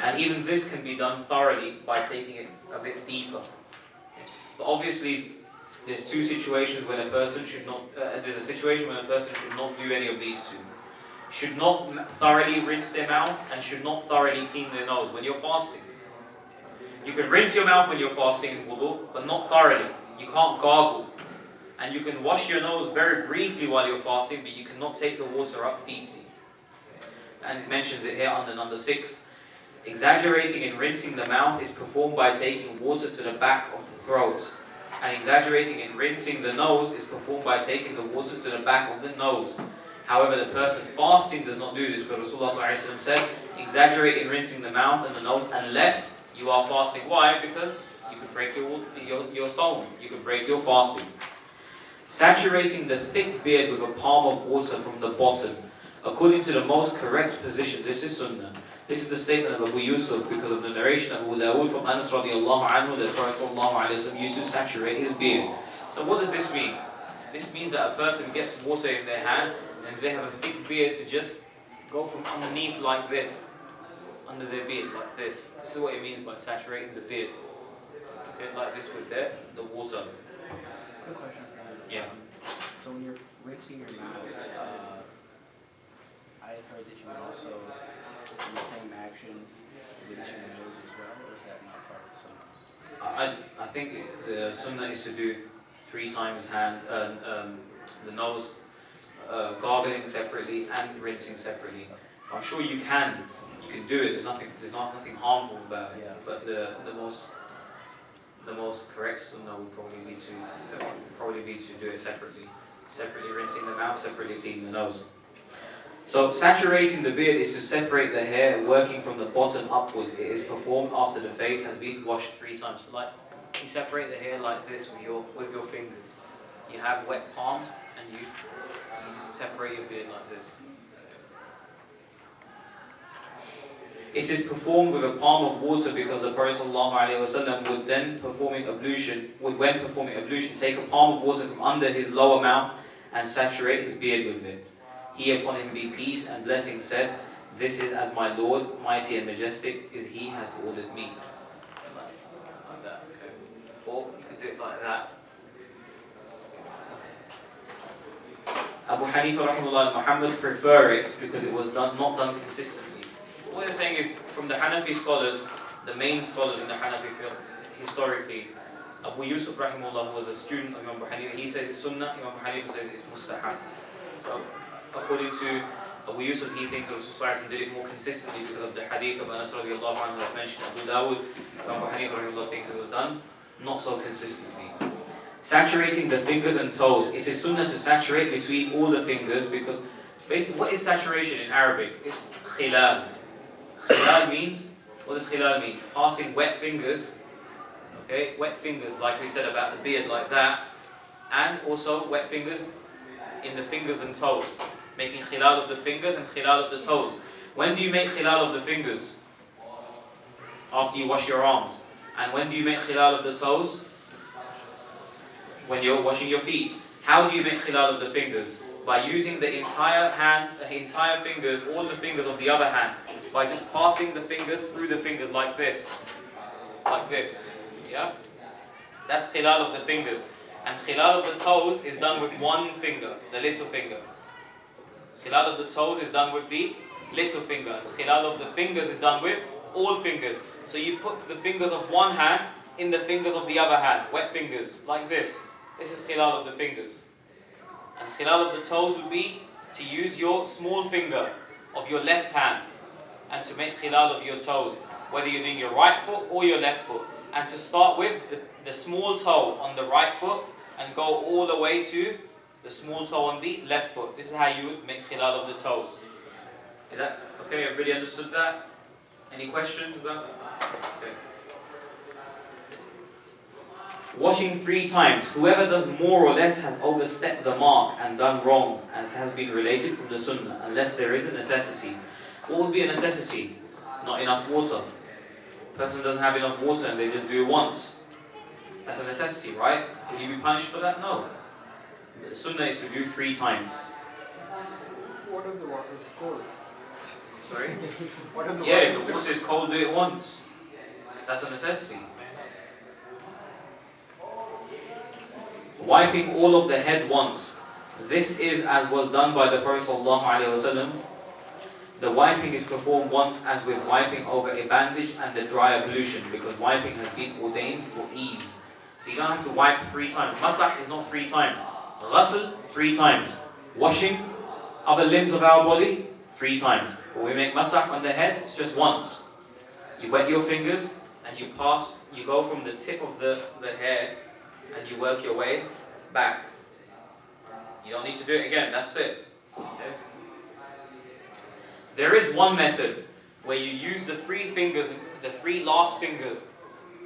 And even this can be done thoroughly by taking it a bit deeper. But obviously, there's 2 situations when a person should not. There's a situation when a person should not do any of these 2. Should not thoroughly rinse their mouth and should not thoroughly clean their nose when you're fasting. You can rinse your mouth when you're fasting in wudu, but not thoroughly. You can't gargle. And you can wash your nose very briefly while you're fasting, but you cannot take the water up deeply. And it mentions it here under number 6. Exaggerating in rinsing the mouth is performed by taking water to the back of the throat. And exaggerating in rinsing the nose is performed by taking the water to the back of the nose. However, the person fasting does not do this, because Rasulullah ﷺ said, exaggerate in rinsing the mouth and the nose unless you are fasting. Why? Because you could break your sawm, you could break your fasting. Saturating the thick beard with a palm of water from the bottom. According to the most correct position, this is sunnah. This is the statement of Abu Yusuf because of the narration of Abu Dawood from Anas radiallahu anhu that Prophet sallallahu alayhi wa sallam used to saturate his beard. So what does this mean? This means that a person gets water in their hand and they have a thick beard to just go from underneath like this, under their beard like this. This is what it means by saturating the beard. Okay, like this with the water. Quick question for you. Yeah. So when you're rinsing your mouth, I heard that you would also, in the same action, rinse your nose as well, or is that not part of the sunnah? I think the sunnah is to do 3 times the nose, gargling separately and rinsing separately. I'm sure you can do it. There's nothing harmful about it. Yeah. But the most correct sunnah would probably be to do it separately rinsing the mouth, separately cleaning the nose. So saturating the beard is to separate the hair working from the bottom upwards. It is performed after the face has been washed 3 times. So like you separate the hair like this with your fingers. You have wet palms and you just separate your beard like this. It is performed with a palm of water because the Prophet ﷺ would when performing ablution, take a palm of water from under his lower mouth and saturate his beard with it. He upon him be peace and blessing said, "This is as my Lord, mighty and majestic, is He has ordered me." Like that, okay. Or you can do it like that. Abu Hanifa rahimahullah and Muhammad prefer it because it was not done consistently. What they're saying is, from the Hanafi scholars, the main scholars in the Hanafi fiqh, historically, Abu Yusuf rahimahullah was a student of Imam Abu Hanifa. He says it's sunnah, Imam Abu Hanifa says it's mustahab. So, according to Abu Yusuf, he thinks Rasulullah did it more consistently because of the hadith of Anas radiallahu anhu that mentioned Abu Dawud. Imam Abu Hanifa rahimahullah thinks it was done not so consistently. Saturating the fingers and toes. It is sunnah to saturate between all the fingers because basically, what is saturation in Arabic? It's khilal. Khilal means, what does khilal mean? Passing wet fingers, okay, wet fingers like we said about the beard like that, and also wet fingers in the fingers and toes. Making khilal of the fingers and khilal of the toes. When do you make khilal of the fingers? After you wash your arms. And when do you make khilal of the toes? When you're washing your feet. How do you make khilal of the fingers? By using the entire hand, the entire fingers, all the fingers of the other hand, by just passing the fingers through the fingers like this. Like this. Yeah? That's khilal of the fingers. And khilal of the toes is done with one finger, the little finger. Khilal of the toes is done with the little finger. The khilal of the fingers is done with all fingers. So you put the fingers of one hand in the fingers of the other hand, wet fingers, like this. This is khilal of the fingers. And khilal of the toes would be to use your small finger of your left hand and to make khilal of your toes, whether you're doing your right foot or your left foot. And to start with the small toe on the right foot and go all the way to the small toe on the left foot. This is how you would make khilal of the toes. Is that okay? Everybody understood that? Any questions about that? Okay. Washing 3 times. Whoever does more or less has overstepped the mark and done wrong, as has been related from the sunnah, unless there is a necessity. What would be a necessity? Not enough water. Person doesn't have enough water and they just do it once. That's a necessity, right? Will you be punished for that? No. The sunnah is to do 3 times. What if the water is cold? Sorry? What if the Yeah, if water the is water is cold, do it once. That's a necessity. Wiping all of the head once. This is as was done by the Prophet ﷺ. The wiping is performed once as with wiping over a bandage and the dry ablution, because wiping has been ordained for ease. So you don't have to wipe 3 times. Masah is not 3 times. Ghusl, 3 times. Washing other limbs of our body, 3 times. When we make masah on the head, it's just once. You wet your fingers and you go from the tip of the hair and you work your way back. You don't need to do it again, that's it. Okay? There is one method where you use the 3 fingers, the 3 last fingers,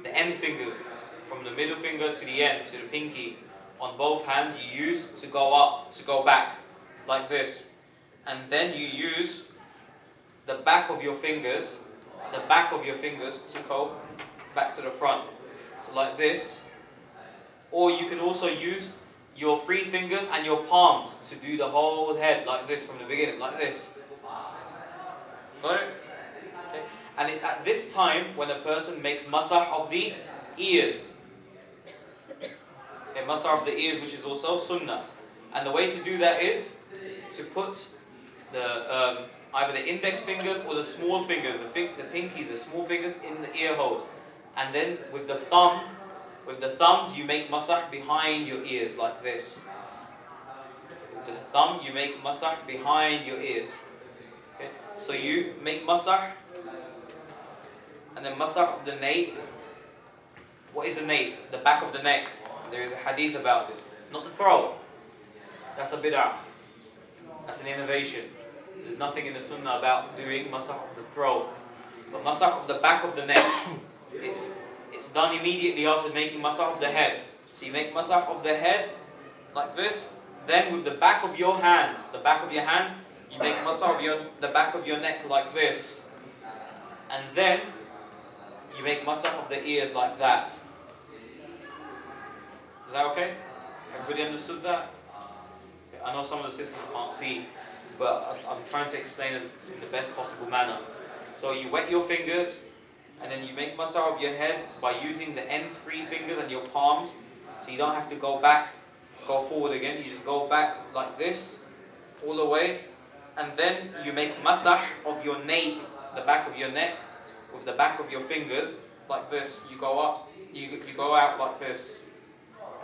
the end fingers, from the middle finger to the end, to the pinky, on both hands you use to go up, to go back, like this. And then you use the back of your fingers, to go back to the front. So like this. Or you can also use your 3 fingers and your palms to do the whole head like this from the beginning, like this. Got it? Okay. And it's at this time when a person makes masah of the ears. Okay, masah of the ears, which is also sunnah. And the way to do that is to put the either the index fingers or the small fingers, the pinkies, the small fingers in the ear holes. And then with the thumbs you make masah behind your ears like this. With the thumb you make masah behind your ears. Okay? So you make masah, and then masah of the nape. What is the nape? The back of the neck. There is a hadith about this. Not the throat. That's a bid'ah. That's an innovation. There's nothing in the sunnah about doing masah of the throat. But masah of the back of the neck, it's done immediately after making masah of the head. So you make masah of the head like this. Then with the back of your hands, you make masah of the back of your neck like this. And then you make masah of the ears like that. Is that okay? Everybody understood that? Okay, I know some of the sisters can't see, but I'm trying to explain it in the best possible manner. So you wet your fingers, and then you make masah of your head by using the end 3 fingers and your palms. So you don't have to go forward again. You just go back like this, all the way. And then you make masah of your nape, the back of your neck, with the back of your fingers, like this. You go up, you go out like this.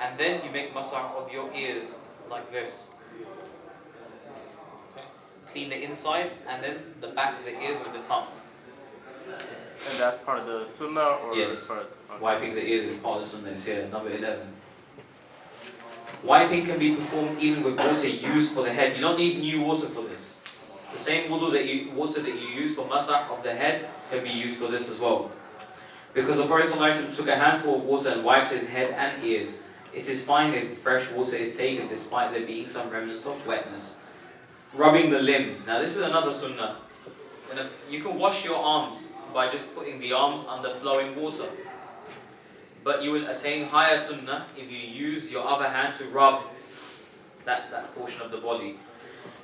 And then you make masah of your ears, like this. Okay. Clean the insides, and then the back of the ears with the thumb. And that's part of the sunnah, or Yes. part of, Wiping the ears is part of the sunnah. It's here, number 11. Wiping can be performed even with water used for the head. You don't need new water for this. The same water that you use for masah of the head can be used for this as well. Because the Prophet ﷺ took a handful of water and wiped his head and ears. It is fine if fresh water is taken despite there being some remnants of wetness. Rubbing the limbs. Now this is another sunnah. You can wash your arms by just putting the arms under flowing water. But you will attain higher sunnah if you use your other hand to rub that portion of the body.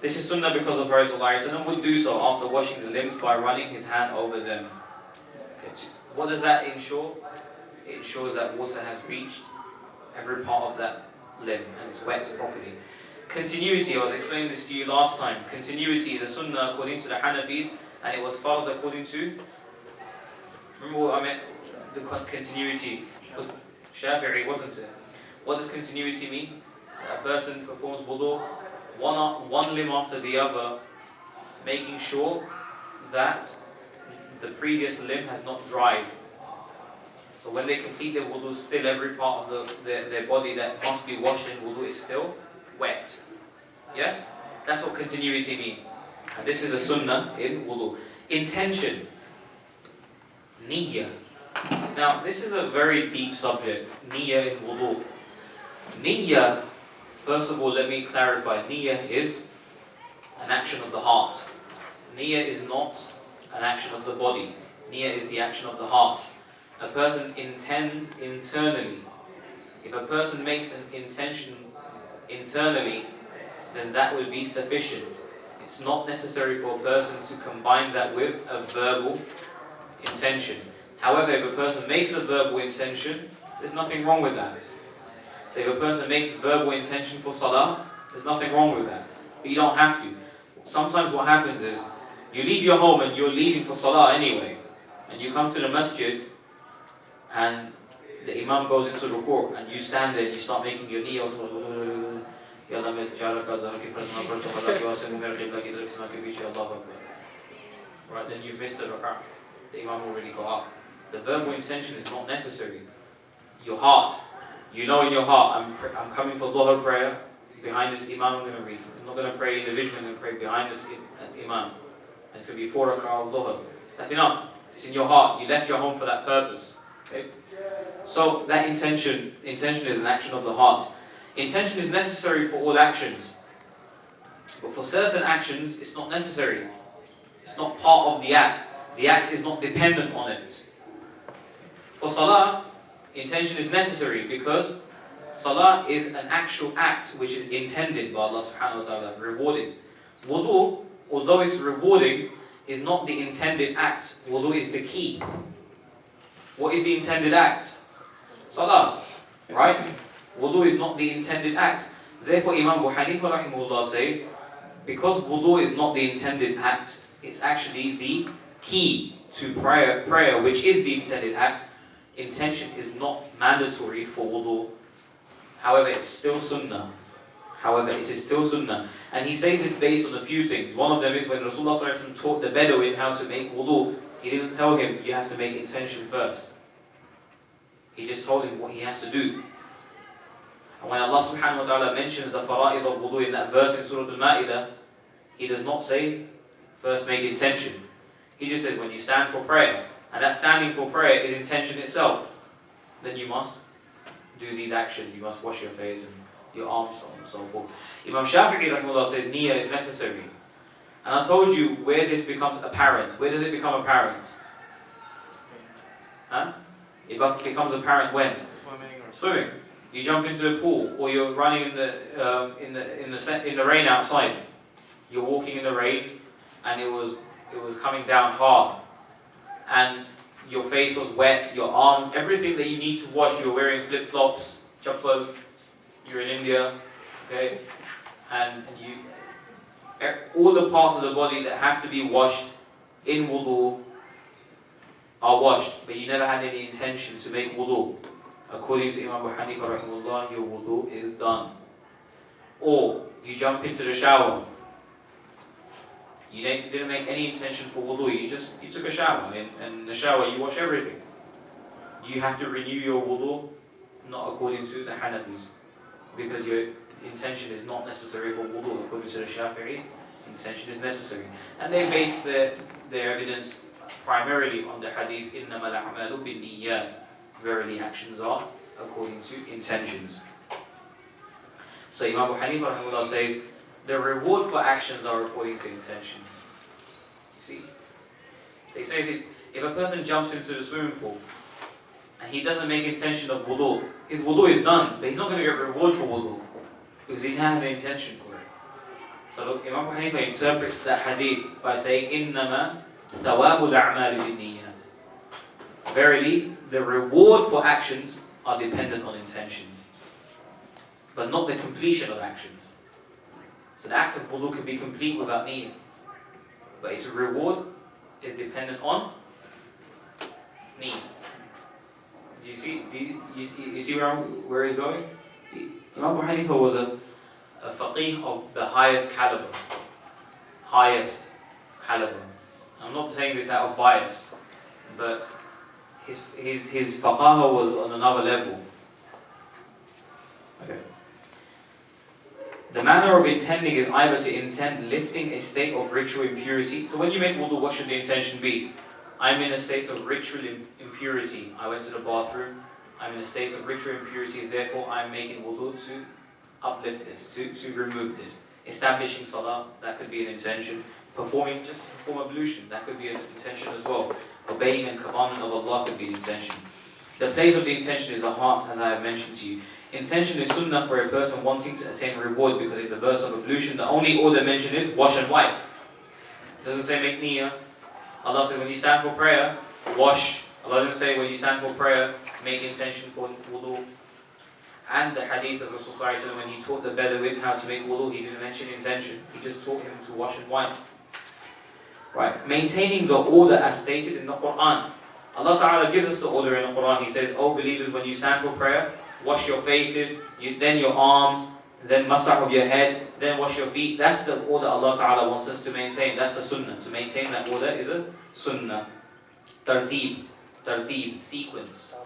This is sunnah because the Prophet ﷺ would do so after washing the limbs by running his hand over them. Okay. What does that ensure? It ensures that water has reached every part of that limb and it's wet properly. Continuity, I was explaining this to you last time. Continuity is a sunnah according to the Hanafis, and it was followed according to, remember what I meant? The continuity, Shafi'i, wasn't it? What does continuity mean? A person performs wudu, one limb after the other, making sure that the previous limb has not dried. So when they complete their wudu, still every part of their body that must be washed in wudu is still wet. Yes? That's what continuity means. And this is a sunnah in wudu. Intention. Niyyah. Now, this is a very deep subject. Niyyah in wudu. Niyyah, first of all, let me clarify. Niyyah is an action of the heart. Niyyah is not an action of the body. Niyyah is the action of the heart. A person intends internally. If a person makes an intention internally, then that will be sufficient. It's not necessary for a person to combine that with a verbal intention. However, if a person makes a verbal intention, there's nothing wrong with that. So if a person makes verbal intention for salah, there's nothing wrong with that. But you don't have to. Sometimes what happens is, you leave your home and you're leaving for salah anyway, and you come to the masjid, and the imam goes into the ruku', and you stand there and you start making your niyyah. Right, then you've missed the rak'ah. The imam already got up. The verbal intention is not necessary. Your heart, you know in your heart, I'm coming for Dhuhr prayer. Behind this imam I'm going to read. I'm not going to pray individually, I'm going to pray behind this imam. And it's going to be 4 rak'ah of Dhuhr. That's enough. It's in your heart. You left your home for that purpose. Okay? So that intention is an action of the heart. Intention is necessary for all actions. But for certain actions, it's not necessary. It's not part of the act. The act is not dependent on it. For salah, intention is necessary because Salah is an actual act which is intended by Allah subhanahu wa ta'ala, rewarded. Wudu, although it's rewarding, is not the intended act. Wudu is the key. What is the intended act? Salah, right? Wudu is not the intended act. Therefore, Imam Abu Hanifa rahimahullah says, because wudu is not the intended act, it's actually the key to prayer, which is the intended act. Intention is not mandatory for wudu. However, it's still sunnah. And he says this based on a few things. One of them is when Rasulullah sallallahu alaihi wasallam taught the Bedouin how to make wudu, he didn't tell him, you have to make intention first. He just told him what he has to do. And when Allah subhanahu wa ta'ala mentions the fara'id of wudu in that verse in Surah Al-Ma'idah, He does not say, first make intention. He just says, when you stand for prayer, and that standing for prayer is intention itself, then you must do these actions. You must wash your face and your arms, so on and so forth. Imam Shafi'i rahimahullah says, niyyah is necessary. And I told you where this becomes apparent. Where does it become apparent? Huh? It becomes apparent when? Swimming. You jump into a pool, or you're running in the rain outside. You're walking in the rain, and it was coming down hard, and your face was wet, your arms, everything that you need to wash. You're wearing flip flops, chappal. You're in India, okay, and you all the parts of the body that have to be washed in wudu are washed, but you never had any intention to make wudu. According to Imam Abu Hanifa rahimahullah, your wudu is done. Or you jump into the shower. You didn't make any intention for wudu. You took a shower, and in the shower you wash everything. Do you have to renew your wudu? Not according to the Hanafis, because your intention is not necessary for wudu. According to the Shafi'is, intention is necessary, and they base their evidence primarily on the hadith إِنَّمَا الْأَعْمَالُ بِالنِّيَّاتِ. Verily, actions are according to intentions. So Imam Abu Hanifa rahimahullah says the reward for actions are according to intentions. You see? So he says if a person jumps into the swimming pool and he doesn't make intention of wudu, his wudu is done, but he's not going to get reward for wudu because he didn't have an intention for it. So look, Imam Abu Hanifa interprets that hadith by saying إِنَّمَا ثَوَابُ الْأَعْمَالِ بِالنِّيَّاتِ. Verily, the reward for actions are dependent on intentions, but not the completion of actions. So the act of wudu can be complete without niyyah, but its reward is dependent on niyyah. Do you see? You see where he's going? Imam Abu Hanifa was a faqih of the highest caliber. I'm not saying this out of bias, but his faqaha was on another level. Okay. The manner of intending is either to intend lifting a state of ritual impurity. So when you make wudu, what should the intention be? I'm in a state of ritual impurity. I went to the bathroom. I'm in a state of ritual impurity. Therefore, I'm making wudu to uplift this, to remove this. Establishing salah, that could be an intention. Just to perform ablution, that could be an intention as well. Obeying a commandment of Allah could be the intention. The place of the intention is the heart, as I have mentioned to you. Intention is sunnah for a person wanting to attain reward, because in the verse of ablution, the only order mentioned is wash and wipe. It doesn't say make niyyah. Allah says when you stand for prayer, wash. Allah doesn't say when you stand for prayer, make intention for wudu. And the hadith of Rasulullah when he taught the Bedouin how to make wudu, he didn't mention intention. He just taught him to wash and wipe. Right, maintaining the order as stated in the Quran. Allah Ta'ala gives us the order in the Quran. He says, "O believers, when you stand for prayer, wash your faces, then your arms, then masah of your head, then wash your feet." That's the order Allah Ta'ala wants us to maintain. That's the sunnah. To maintain that order is a sunnah. Tartib, sequence.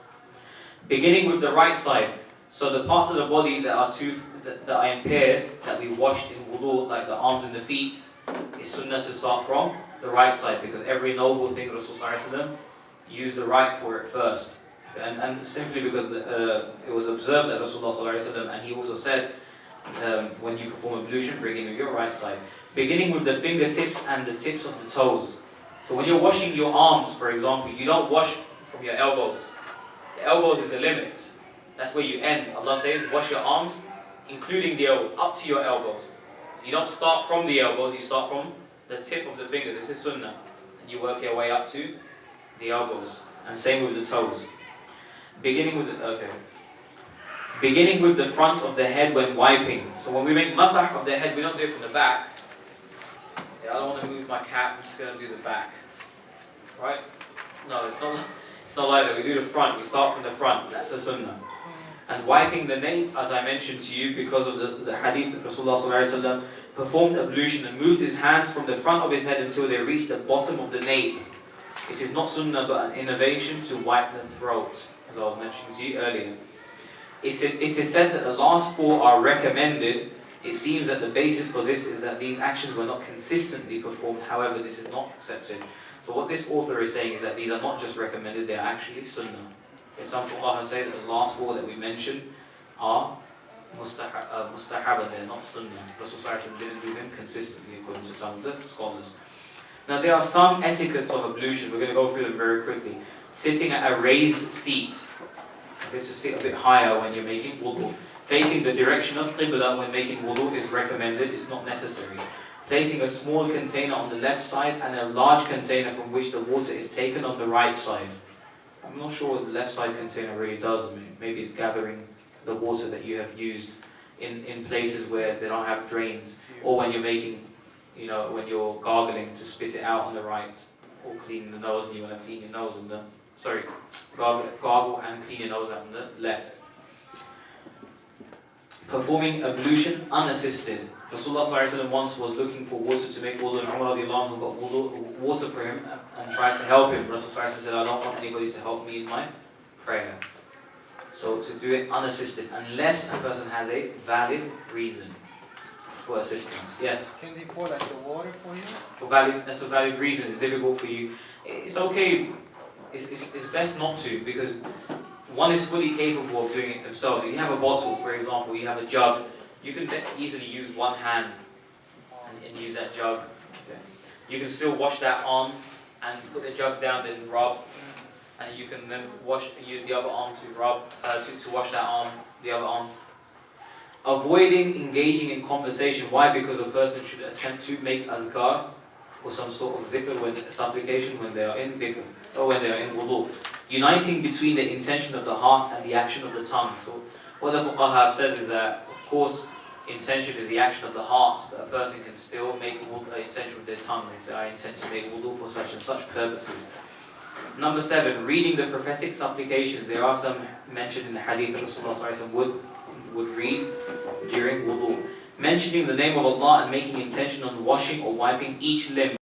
Beginning with the right side. So the parts of the body that are in pairs, that we washed in wudu, like the arms and the feet, is sunnah to start from the right side, because every noble thing Rasulullah used the right for it first. And simply because it was observed that Rasulullah, and he also said, when you perform ablution, bring in your right side. Beginning with the fingertips and the tips of the toes. So when you're washing your arms, for example, you don't wash from your elbows. The elbows is the limit. That's where you end. Allah says, wash your arms, including the elbows, up to your elbows. So you don't start from the elbows, you start from the tip of the fingers. This is sunnah. And you work your way up to the elbows. And same with the toes. Beginning with the front of the head when wiping. So when we make masah of the head, we don't do it from the back. I don't want to move my cap, I'm just going to do the back. Right? No, it's not like that. We do the front, we start from the front. That's the sunnah. And wiping the nape, as I mentioned to you, because of the hadith of Rasulullah performed ablution and moved his hands from the front of his head until they reached the bottom of the nape. It is not sunnah but an innovation to wipe the throat, as I was mentioning to you earlier. It is said that the last four are recommended. It seems that the basis for this is that these actions were not consistently performed, however this is not accepted. So what this author is saying is that these are not just recommended, they are actually sunnah. Some fuqaha say that the last four that we mentioned are mustahab and they're not sunnah. Rasulullah didn't do them consistently according to some of the scholars. Now there are some etiquettes of ablution, we're going to go through them very quickly. Sitting at a raised seat, to sit a bit higher when you're making wudu. Facing the direction of qibla when making wudu is recommended, it's not necessary. Placing a small container on the left side and a large container from which the water is taken on the right side. I'm not sure what the left side container really does. Maybe it's gathering the water that you have used in places where they don't have drains, or when you're making, when you're gargling to spit it out on the right, or cleaning the nose and you want to clean your nose on the, gargle and clean your nose out on the left. Performing ablution unassisted. Rasulullah once was looking for water to make wudu, and Umar got water for him and tried to help him. Rasulullah said, I don't want anybody to help me in my prayer. So to do it unassisted, unless a person has a valid reason for assistance. Yes? Can they pour like the water for you? That's a valid reason. It's difficult for you. It's okay. It's best not to, because one is fully capable of doing it themselves. If you have a bottle, for example, you have a jug, you can easily use one hand and use that jug. Okay. You can still wash that arm and put the jug down, then rub, and you can then use the other arm to rub, to wash that arm, the other arm. Avoiding engaging in conversation. Why? Because a person should attempt to make azkar or some sort of dhikr, supplication when they are in dhikr, or when they are in wudu. Uniting between the intention of the heart and the action of the tongue. So what the fuqaha have said is that, of course, intention is the action of the heart, but a person can still make intention with their tongue. They say, I intend to make wudu for such and such purposes. Number 7, reading the prophetic supplications. There are some mentioned in the hadith that Rasulullah would read during wudu. Mentioning the name of Allah and making intention on washing or wiping each limb.